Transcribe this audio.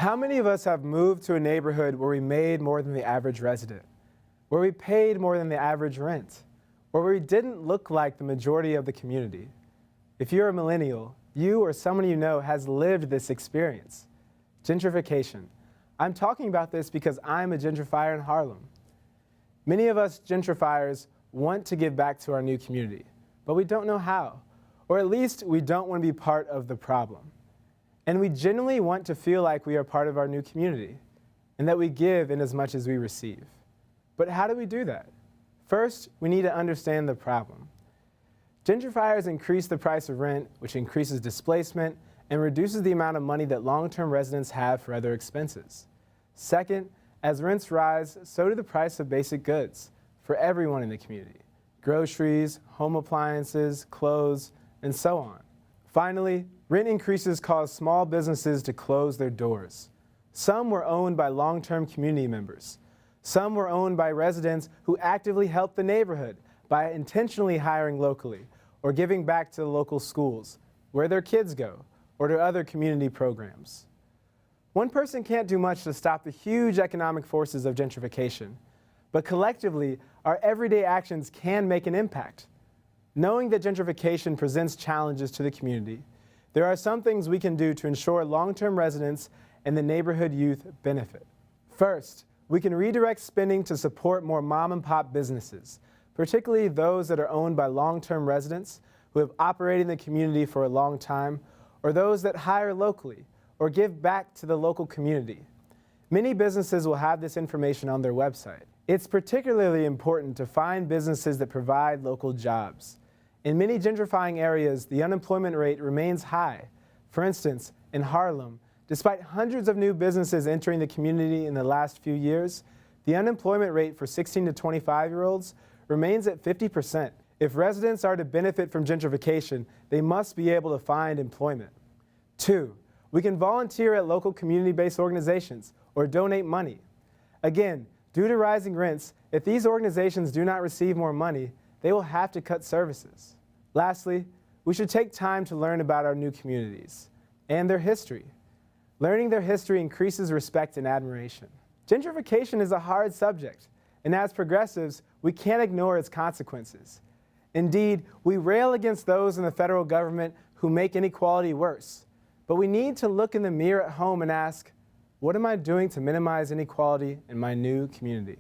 How many of us have moved to a neighborhood where we made more than the average resident, where we paid more than the average rent, or where we didn't look like the majority of the community? If you're a millennial, you or someone you know has lived this experience. Gentrification. I'm talking about this because I'm a gentrifier in Harlem. Many of us gentrifiers want to give back to our new community, but we don't know how, or at least we don't want to be part of the problem. And we genuinely want to feel like we are part of our new community and that we give in as much as we receive. But how do we do that? First, we need to understand the problem. Gentrifiers increase the price of rent, which increases displacement and reduces the amount of money that long-term residents have for other expenses. Second, as rents rise, so do the price of basic goods for everyone in the community: groceries, home appliances, clothes, and so on. Finally, rent increases cause small businesses to close their doors. Some were owned by long-term community members. Some were owned by residents who actively helped the neighborhood by intentionally hiring locally or giving back to the local schools, where their kids go, or to other community programs. One person can't do much to stop the huge economic forces of gentrification, but collectively, our everyday actions can make an impact. Knowing that gentrification presents challenges to the community, there are some things we can do to ensure long-term residents and the neighborhood youth benefit. First, we can redirect spending to support more mom-and-pop businesses, particularly those that are owned by long-term residents who have operated in the community for a long time, or those that hire locally or give back to the local community. Many businesses will have this information on their website. It's particularly important to find businesses that provide local jobs. In many gentrifying areas, the unemployment rate remains high. For instance, in Harlem, despite hundreds of new businesses entering the community in the last few years, the unemployment rate for 16 to 25-year-olds remains at 50%. If residents are to benefit from gentrification, they must be able to find employment. 2, we can volunteer at local community-based organizations or donate money. Again, due to rising rents, if these organizations do not receive more money, they will have to cut services. Lastly, we should take time to learn about our new communities and their history. Learning their history increases respect and admiration. Gentrification is a hard subject, and as progressives, we can't ignore its consequences. Indeed, we rail against those in the federal government who make inequality worse. But we need to look in the mirror at home and ask, what am I doing to minimize inequality in my new community?